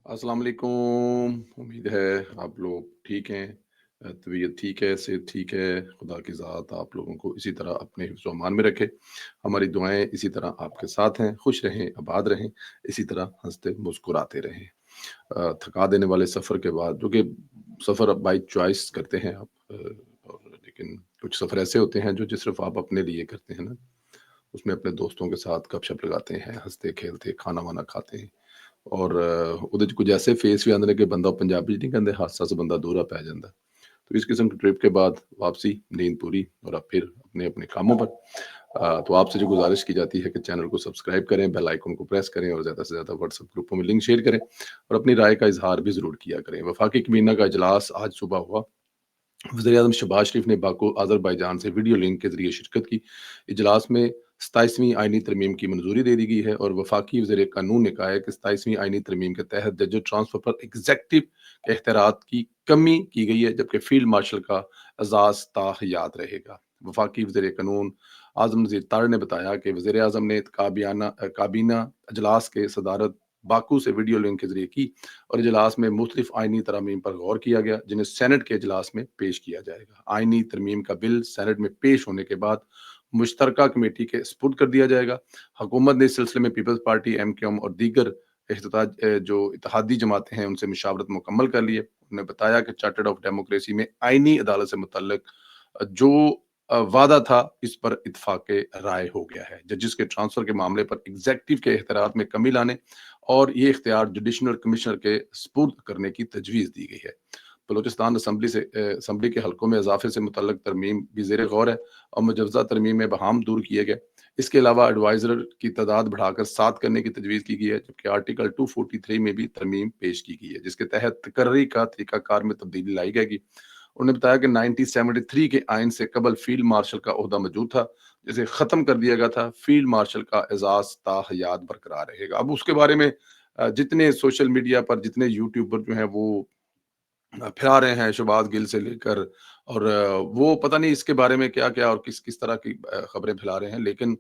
अस्सलाम वालेकुम। उम्मीद है आप लोग ठीक हैं, तबीयत ठीक है, सेहत ठीक है। खुदा की ज़ात आप लोगों को इसी तरह अपने हिफ्ज़ व अमान में रखे। हमारी दुआएँ इसी तरह आपके साथ हैं, खुश रहें, आबाद रहें, इसी तरह हँसते मुस्कुराते रहें। थका देने वाले सफ़र के बाद जो कि सफ़र अब बाय चॉइस करते हैं आप, और लेकिन कुछ सफ़र ऐसे होते हैं जो सिर्फ़ आप अपने लिए करते हैं ना, उसमें अपने दोस्तों के साथ गपशप लगाते हैं, हँसते-खेलते खाना-वाना खाते हैं। ਔਰ ਉਹਦੇ 'ਚ ਕੁਝ ऐसे फेस भी आंदे ने कि बंदा पंजाबी 'ਚ नहीं कहते हादसा से बंदा दूरा पै जाता। तो इस किस्म की ट्रिप के बाद वापसी, नींद पूरी और अब फिर अपने अपने कामों पर। तो आपसे जो गुजारिश की जाती है कि चैनल को सब्सक्राइब करें, बेल आइकन को प्रेस करें और ज़्यादा से ज़्यादा व्हाट्सएप ग्रुपों में लिंक शेयर करें और अपनी राय का इजहार भी ज़रूर किया करें। वफाकी कबीना का इजलास आज सुबह हुआ। वज़ीर-ए-आज़म शहबाज शरीफ ने बाकू अज़रबैजान से वीडियो लिंक के ज़रिए शिरकत की। इजलास में 27वीं आईनी तरमीम की मंजूरी दे दी गई है और वफाकी वज़ीर कानून ने कहा है कि 27वीं आईनी तरमीम के तहत जज ट्रांसफर पर एग्जेक्टिव के इख्तियारात की कमी की गई है, जबकि फील्ड मार्शल का एजाज ताहयात रहेगा। वफाकी वज़ीर कानून आज़म नज़ीर तार ने बताया कि वज़ीर-ए-आज़म ने काबीना अजलास के सदारत बाकू से वीडियो लिंक के जरिए की और इजलास में मुख्तलिफ आइनी तरमीम पर गौर किया गया, जिन्हें सेनेट के इजलास में पेश किया जाएगा। आइनी तरमीम का बिल सेनेट में पेश होने के बाद मुश्तरका कमेटी के सपुर्द कर दिया जाएगा। हुकूमत ने इस सिलसिले में पीपल्स पार्टी, एमक्यूएम और दीगर जो इत्तेहादी जमातें हैं उनसे मुशावरत मुकम्मल कर ली है। उन्होंने बताया कि चार्टर्ड ऑफ डेमोक्रेसी में आइनी अदालत से मुतल्लिक जो वादा था, इस पर इत्फाक राय हो गया है। जजिस के ट्रांसफर के मामले पर एग्जेक्टिव के इख्तियारात में कमी लाने और ये इख्तियार जुडिशनल कमिश्नर के सपुर्द करने की तजवीज़ दी गई है। बलूचिस्तान असम्बली के हलकों में इजाफे से मुतल्लिक तरमीम भी ज़ेर गौर है और मुजवजा तरमीम में बहाम दूर किए गए। इसके अलावा एडवाइज़र की तादाद बढ़ाकर 7 करने की तजवीज़ की गई है, जबकि आर्टिकल 243 में भी तरमीम पेश की गई है, जिसके तहत तकर्री का तरीकाकार में तब्दीली लाई जाएगी। उन्होंने बताया कि 1973 के आइन से कबल फील्ड मार्शल का ओहदा मौजूद था, जिसे खत्म कर दिया गया था। फील्ड मार्शल का एजाज ताहयात बरकरार रहेगा। अब उसके बारे में जितने सोशल मीडिया पर जितने यूट्यूबर जो हैं वो फिरा रहे हैं, शहबाज गिल से लेकर, और वो पता नहीं इसके बारे में क्या क्या और किस किस तरह की खबरें फैला रहे हैं, लेकिन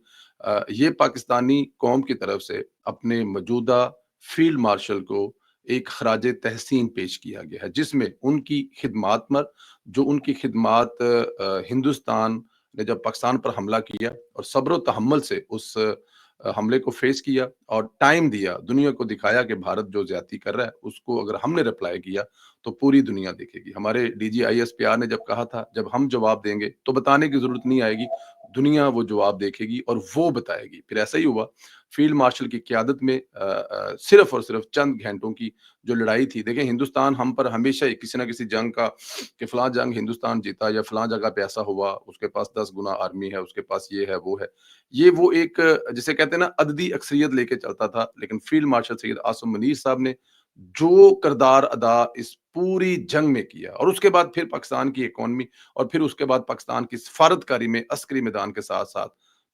ये पाकिस्तानी कौम की तरफ से अपने मौजूदा फील्ड मार्शल को एक खराज तहसीन पेश किया गया है, जिसमें उनकी खिदमात पर जो उनकी खिदमात हिंदुस्तान ने जब पाकिस्तान पर हमला किया और सब्र तहम्मुल से उस हमले को फेस किया और टाइम दिया, दुनिया को दिखाया कि भारत जो ज्यादती कर रहा है उसको अगर हमने रिप्लाई किया तो पूरी दुनिया देखेगी। हमारे डीजीआईएसपीआर ने जब कहा था, जब हम जवाब देंगे तो बताने की जरूरत नहीं आएगी, दुनिया वो जवाब देखेगी और वो बताएगी। फिर ऐसा ही हुआ। फील्ड मार्शल की क़यादत में सिर्फ और सिर्फ चंद घंटों की जो लड़ाई थी, देखें हिंदुस्तान हम पर हमेशा ही किसी ना किसी जंग का कि फलां जंग हिंदुस्तान जीता या फलां जगह पे ऐसा हुआ, उसके पास 10 गुना आर्मी है, उसके पास ये है वो है। ये वो एक जिसे कहते हैं ना अददी अक्सरियत लेके चलता था, लेकिन फील्ड मार्शल सैयद आसिम मुनीर साहब ने जो किरदार अदा इस पूरी जंग में किया और उसके बाद फिर पाकिस्तान की इकोनॉमी और फिर उसके बाद पाकिस्तान की सफारतकारी में अस्करी मैदान के साथ साथ,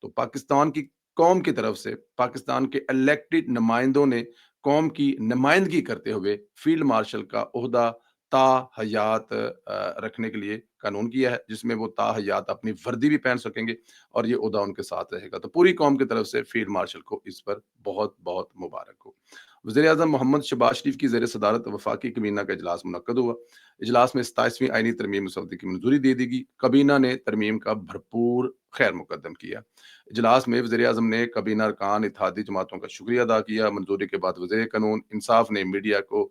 तो पाकिस्तान की कौम की तरफ से पाकिस्तान के इलेक्टेड नुमाइंदों ने कौम की नुमाइंदगी करते हुए फील्ड मार्शल का ओहदा ताहयात रखने के लिए कानून किया है, जिसमें वो ताहयात अपनी वर्दी भी पहन सकेंगे और ये ओहदा उनके साथ रहेगा। तो पूरी कौम की तरफ से फील्ड मार्शल को इस पर बहुत बहुत मुबारक हो। वज़ीर-ए-आज़म मोहम्मद शहबाज शरीफ की ज़ेर सदारत वफाकी कबीना का इजलास मुनक्कद हुआ। इजलास में 27वीं आईनी तरमीम मसौदे की मंजूरी दे दी गई। कबीना ने तरमीम का भरपूर खैर मुकद्दम किया। इजलास में वज़ीर-ए-आज़म ने कबीना अरकान इत्तेहादी जमातों का शुक्रिया अदा किया। मंजूरी के बाद वज़ीर कानून इंसाफ ने मीडिया को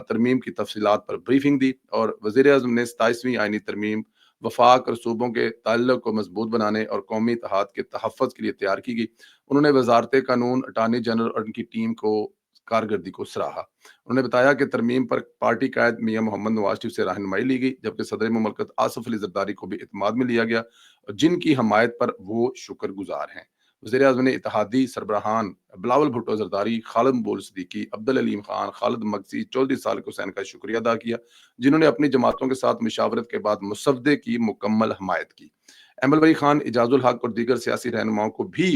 तरमीम की तफसीलात पर ब्रीफिंग दी और वज़ीर-ए-आज़म ने 27वीं आईनी तरमीम वफाक और सूबों के ताल्लुक को मजबूत बनाने और कौमी इत्तेहाद के तहफ़्फ़ुज़ के लिए तैयार की गई। उन्होंने वज़ारत कानून, अटॉर्नी जनरल और उनकी टीम को कारकर्दगी को सराहा। उन्होंने बताया कि तरमीम पर पार्टी कायद मियां मोहम्मद नवाज शरीफ से रहनुमाई ली गई, जबकि सदर मुमलकत आसिफ अली जरदारी को भी इत्मीनान में लिया गया, जिनकी हमायत पर वो शुक्रगुजार हैं। वज़ीर आज़म ने इत्तेहादी सरबराहान बिलावल भुट्टो जरदारी, खालिद मकबूल सिद्दीकी, अब्दुल अलीम खान, खालिद मगसी, चौधरी सालिक हुसैन का शुक्रिया अदा किया, जिन्होंने अपनी जमातों के साथ मुशावरत के बाद मुसवदे की मुकम्मल हमायत की। अमल वली खान, इजाजुल हक और दीगर सियासी रहनुमाओं को भी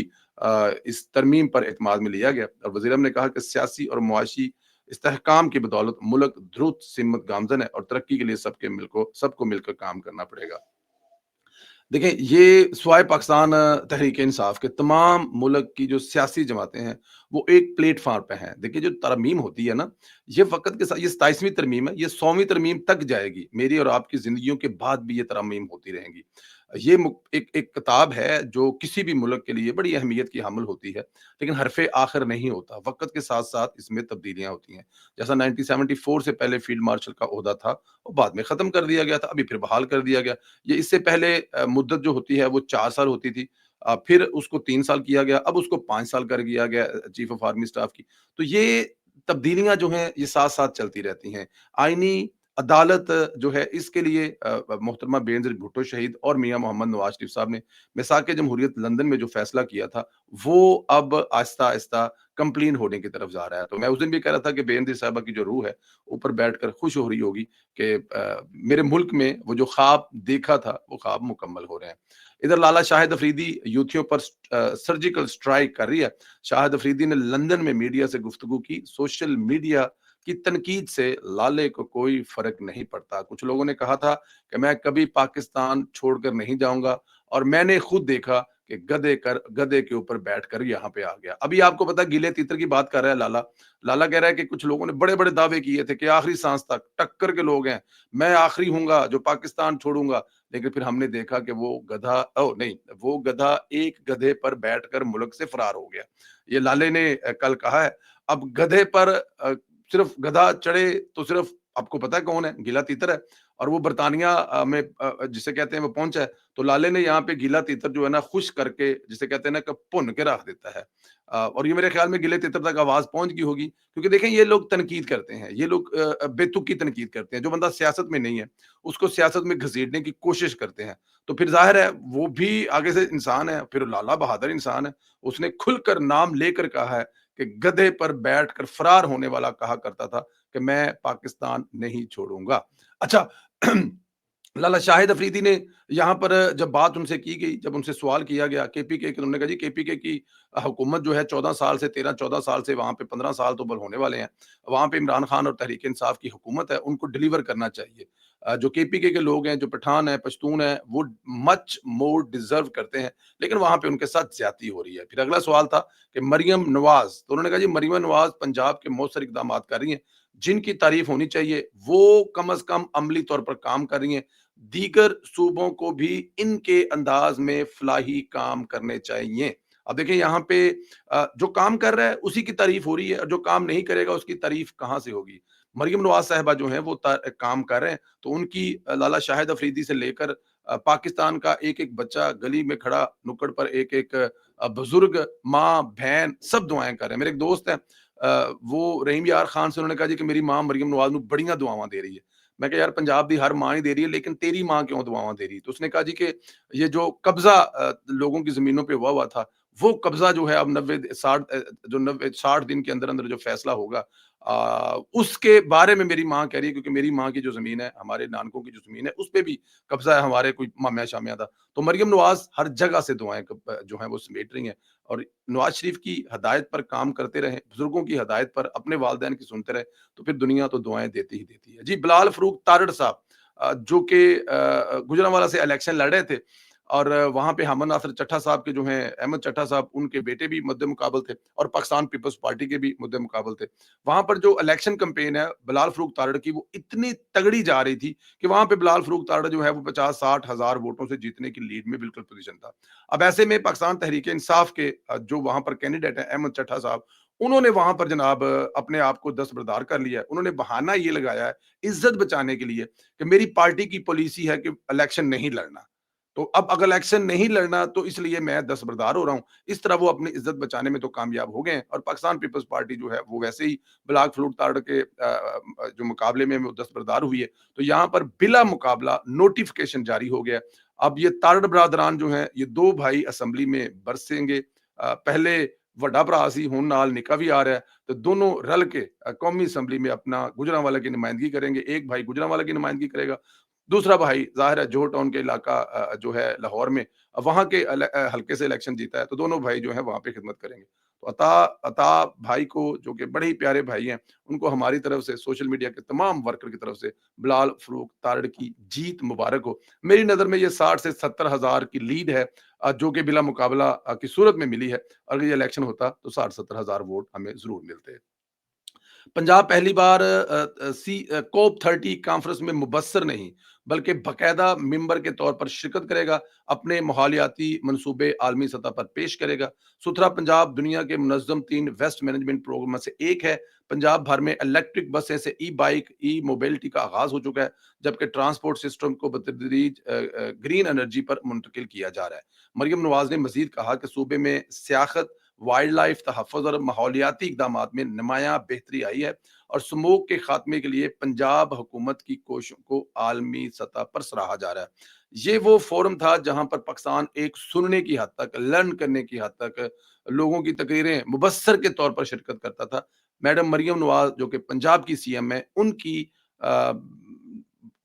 इस तरमीम पर एतमाद में लिया गया और वज़ीर ने कहा कि सियासी और मुआशी इस्तेहकाम की बदौलत मुल्क द्रुत सिमत गामजन है और तरक्की के लिए सबको मिलकर काम करना पड़ेगा। देखें, ये स्वाय पाकिस्तान तहरीक-ए-इंसाफ के तमाम मुल्क की जो सियासी जमातें हैं, वो एक प्लेटफ़ॉर्म पे हैं। देखिए, जो तरमीम होती है ना, ये वक़्त के साथ ये 27वीं तरमीम है, ये 100वीं तरमीम तक जाएगी। मेरी और आपकी ज़िंदगियों के बाद भी ये तरमीम होती रहेंगी। ये एक एक किताब है, जो किसी भी मुल्क के लिए बड़ी अहमियत की हामिल होती है, लेकिन हरफ़े आखिर नहीं होता। वक़्त के साथ-साथ इसमें तब्दीलियाँ होती हैं। जैसा 1974 से पहले फ़ील्ड मार्शल का ओहदा था, वो बाद में ख़त्म कर दिया गया था, अभी फिर बहाल कर दिया गया। ये इससे पहले मुद्दत जो होती है वो 4 साल होती थी। फिर उसको 3 साल किया गया, अब उसको 5 साल कर दिया गया चीफ ऑफ आर्मी स्टाफ की। तो ये तब्दीलियाँ जो हैं ये साथ-साथ चलती रहती हैं। आईनी अदालत जो है इसके लिए मोहतरमा बेनज़ीर भुट्टो शहीद और मियाँ मोहम्मद नवाज़ शरीफ साहब ने मिसाक-ए जमहूरियत लंदन में जो फैसला किया था, वो अब आहिस्ता-आहिस्ता कंप्लीन होने की तरफ जा रहा है। तो मैं उस दिन भी कह रहा था कि बेनज़ीर साहिबा की जो रूह है, ऊपर बैठकर खुश हो रही होगी कि मेरे मुल्क में वो जो ख्वाब देखा था, वो ख्वाब मुकम्मल हो रहे हैं। इधर लाला शाहिद अफरीदी यूथियों पर सर्जिकल स्ट्राइक कर रही है। शाहिद अफरीदी ने लंदन में मीडिया से गुफ्तगू की, सोशल मीडिया की तनकीद से लाले को कोई फ़र्क नहीं पड़ता। कुछ लोगों ने कहा था कि मैं कभी पाकिस्तान छोड़कर नहीं जाऊँगा, और मैंने खुद देखा कि गधे के ऊपर बैठकर यहाँ पे आ गया। अभी आपको पता है गीले-तीतर की बात कर रहा है लाला। लाला कह रहा है कि कुछ लोगों ने बड़े-बड़े दावे किए थे कि आखिरी साँस तक टक्कर के लोग हैं, मैं आखिरी हूँगा जो पाकिस्तान छोड़ूँगा। लेकिन फिर हमने देखा कि वो गधा ओह नहीं, वो गधा एक गधे पर बैठकर मुल्क से फरार हो गया। ये लाले ने कल कहा है। अब गधे पर सिर्फ़ गधा चढ़े तो सिर्फ़ आपको पता है कौन है? गीला तीतर है, और वो बरतानिया में जिसे कहते हैं वो पहुँचा है। तो लाले ने यहाँ पे गीला तीतर जो है ना खुश करके, जिसे कहते हैं ना कि भुन के रख देता है। और ये मेरे ख़्याल में गीले तीतर तक आवाज़ पहुँच गई होगी, क्योंकि देखें ये लोग तनकीद करते हैं, ये लोग बेतुकी तनकीद करते हैं। जो बंदा सियासत में नहीं है, उसको सियासत में घसीटने की कोशिश करते हैं। तो फिर ज़ाहिर है वो भी आगे से इंसान है, फिर लाला बहादुर इंसान है। उसने खुलकर नाम लेकर कहा है कि गधे पर बैठकर फरार होने वाला कहा करता था कि मैं पाकिस्तान नहीं छोड़ूँगा। अच्छा, लाला शाहिद अफरीदी ने यहाँ पर जब बात उनसे की गई, जब उनसे सवाल किया गया केपीके की, उन्होंने कहा जी केपीके की हुकूमत जो है 14 साल से 13-14 साल से, वहाँ पे 15 साल तो बल होने वाले हैं। वहाँ पे इमरान खान और तहरीक इंसाफ की हुकूमत है, उनको डिलीवर करना चाहिए। जो केपीके के लोग हैं, जो पठान हैं, पश्तून हैं, वो मच मोर डिज़र्व करते हैं, लेकिन वहाँ पे उनके साथ ज़्यादती हो रही है। फिर अगला सवाल था कि मरियम नवाज़, तो उन्होंने कहा जी मरियम नवाज़ पंजाब के मौसर इक़दामात कर रही हैं, जिनकी तारीफ़ होनी चाहिए, वो कम अज़ कम अमली तौर पर काम कर रही हैं। दीगर सूबों को भी इनके अंदाज में फलाही काम करने चाहिए। अब देखिए यहाँ पे जो काम कर रहा है उसी की तारीफ हो रही है, और जो काम नहीं करेगा उसकी तारीफ कहाँ से होगी। मरियम नवाज साहिबा जो हैं वो काम कर रहे हैं, तो उनकी लाला शाहिद अफरीदी से लेकर पाकिस्तान का एक एक बच्चा गली में खड़ा नुक्कड़ पर, एक एक बुजुर्ग, माँ बहन सब दुआएं कर रहे हैं। मेरे एक दोस्त हैं, वो रहीम यार खान से, उन्होंने कहा जी कि मेरी माँ मरियम नवाज ਨੂੰ बड़ियां दुआवां दे रही है। मैं कहा यार पंजाब दी हर माँ ही दे रही है, लेकिन तेरी माँ क्यों दुआवां दे रही है? तो उसने कहा जी कि ये जो कब्जा लोगों की जमीनों पे हुआ था, वो कब्जा जो है अब 90 60 दिन के अंदर अंदर जो फैसला होगा, उसके बारे में मेरी माँ कह रही है, क्योंकि मेरी माँ की जो जमीन है, हमारे नानकों की जो जमीन है, उस पे भी कब्जा है हमारे कोई मामिया शामिया था। तो मरियम नवाज हर जगह से दुआएं जो है वो समेट रही हैं, और नवाज शरीफ की हदायत पर काम करते रहे, बुजुर्गों की हदायत पर, अपने वालदैन की सुनते रहे, तो फिर दुनिया तो दुआएं देती ही देती है। जी, बिलाल फरूक तारड़ साहब, जो कि गुजरांवाला से इलेक्शन लड़ रहे थे, और वहाँ पे हमद नासिर चट्टा साहब के जो हैं, अहमद चट्टा साहब, उनके बेटे भी मुद्दे-मुकाबल थे, और पाकिस्तान पीपल्स पार्टी के भी मुद्दे-मुकाबल थे। वहाँ पर जो इलेक्शन कैंपेन है बिलाल फरूक तारड़ की, वो इतनी तगड़ी जा रही थी कि वहाँ पे बिलाल फरूक तारड़ जो है वो 50-60 हज़ार वोटों से जीतने की लीड में बिल्कुल पोज़ीशन था। अब ऐसे में पाकिस्तान तहरीक-ए-इंसाफ के जो वहाँ पर कैंडिडेट हैं, अहमद चट्टा साहब, उन्होंने वहाँ पर जनाब अपने आप को दस्तबरदार कर लिया है। उन्होंने बहाना ये लगाया है, इज़्ज़त बचाने के लिए, कि मेरी पार्टी की पॉलिसी है कि इलेक्शन नहीं लड़ना। तो अब अगर इलेक्शन नहीं लड़ना, तो इसलिए मैं दस्तबरदार हो रहा हूँ। इस तरह वो अपनी इज़्ज़त बचाने में तो कामयाब हो गए हैं, और पाकिस्तान पीपल्स पार्टी जो है वो वैसे ही बिलाल फरूक तारड़ के जो मुकाबले में वो दस्तबरदार हुई है। तो यहाँ पर बिला मुकाबला नोटिफ़िकेशन जारी हो गया है। अब ये तारड़ बरादरान जो हैं, ये 2 भाई असेंबली में बरसेंगे। पहले ਵੱਡਾ ਭਰਾ ਸੀ, ਹੁਣ ਨਾਲ ਨਿੱਕਾ ਵੀ ਆ ਰਿਹਾ है, तो दोनों रल के कौमी असेंबली में अपना गुजरांवाला की नुमाइंदगी करेंगे। एक भाई गुजरांवाला की नुमाइंदगी करेगा, दूसरा भाई ज़ाहिर है जोहर टाउन के इलाका जो है लाहौर में, वहाँ के हल्के से इलेक्शन जीता है, तो दोनों भाई जो हैं वहाँ पे खिदमत करेंगे। تو عطا عطا بھائی کو جو کہ بڑے ہی پیارے بھائی ہیں، ان کو ہماری طرف سے سوشل میڈیا کے تمام ورکر کی طرف سے بلال فروخ تارڑ کی جیت مبارک ہو۔ میری نظر میں یہ 60 سے 70 ہزار کی لیڈ ہے جو کہ بلا مقابلہ کی صورت میں ملی ہے۔ اگر یہ الیکشن ہوتا تو 60 سے 70 ہزار ووٹ ہمیں ضرور ملتے۔ پنجاب پہلی بار کوپ 30 کانفرنس میں مبصر نہیں بلکہ باقاعدہ ممبر کے طور پر شرکت کرے گا، اپنے ماحولیاتی منصوبے عالمی سطح پر پیش کرے گا۔ ستھرا پنجاب دنیا کے منظم تین ویسٹ مینجمنٹ پروگرام میں سے ایک ہے۔ پنجاب بھر میں الیکٹرک بسیں سے ای بائک ای موبیلٹی کا آغاز ہو چکا ہے، جبکہ ٹرانسپورٹ سسٹم کو بتدریج گرین انرجی پر منتقل کیا جا رہا ہے۔ مریم نواز نے مزید کہا کہ صوبے میں سیاحت، وائلڈ لائف تحفظ اور ماحولیاتی اقدامات میں نمایاں بہتری آئی ہے اور سموگ کے خاتمے کے لیے پنجاب حکومت کی کوششوں کو عالمی سطح پر سراہا جا رہا ہے۔ یہ وہ فورم تھا جہاں پر پاکستان ایک سننے کی حد تک، لرن کرنے کی حد تک، لوگوں کی تقریریں مبصر کے طور پر شرکت کرتا تھا۔ میڈم مریم نواز جو کہ پنجاب کی سی ایم ہے،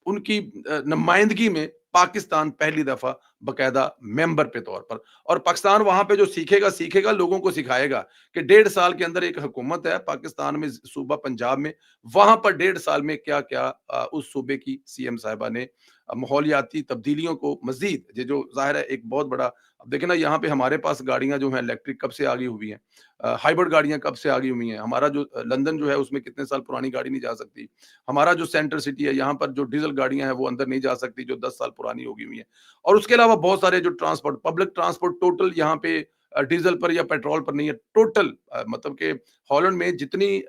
ان کی نمائندگی میں پاکستان پہلی دفعہ باقاعدہ ممبر پہ طور پر، اور پاکستان وہاں پہ جو سیکھے گا لوگوں کو سکھائے گا کہ 1.5 سال کے اندر ایک حکومت ہے پاکستان میں، صوبہ پنجاب میں، وہاں پر 1.5 سال میں کیا کیا اس صوبے کی سی ایم صاحبہ نے ماحولیاتی تبدیلیوں کو مزید، یہ جو ظاہر ہے ایک بہت بڑا، اب دیکھیں نا یہاں پہ ہمارے پاس گاڑیاں جو ہیں الیکٹرک کب سے آگئی ہوئی ہیں، ہائیبرڈ گاڑیاں کب سے آگئی ہوئی ہیں، ہمارا جو لندن جو ہے اس میں کتنے سال پرانی گاڑی نہیں جا سکتی، ہمارا جو سینٹر سٹی ہے یہاں پر جو ڈیزل گاڑیاں ہیں وہ اندر نہیں جا سکتی جو 10 سال پرانی ہوگی ہوئی ہیں، اور اس کے علاوہ بہت سارے جو ٹرانسپورٹ، پبلک ٹرانسپورٹ ٹوٹل یہاں پہ ڈیزل پر یا پیٹرول پر نہیں ہے، ٹوٹل مطلب کہ ہالینڈ میں جتنی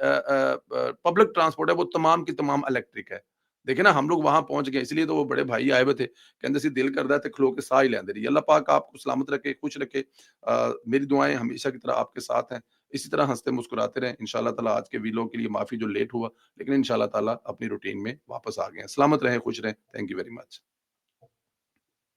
پبلک ٹرانسپورٹ ہے وہ تمام کی تمام الیکٹرک ہے۔ دیکھیں نا ہم لوگ وہاں پہنچ گئے، اس لیے تو وہ بڑے بھائی آئے ہوئے تھے، کہندے سی دل کردا تے کھلو کے ساہ ہی لیندے رہی۔ اللہ پاک آپ کو سلامت رکھے، خوش رکھے۔ میری دعائیں ہمیشہ کی طرح آپ کے ساتھ ہیں، اسی طرح ہنستے مسکراتے رہیں۔ انشاءاللہ تعالیٰ آج کے ویلوگ کے لیے معافی جو لیٹ ہوا، لیکن انشاءاللہ تعالیٰ اپنی روٹین میں واپس آ گئے ہیں۔ سلامت رہیں، خوش رہیں۔ Thank you very much.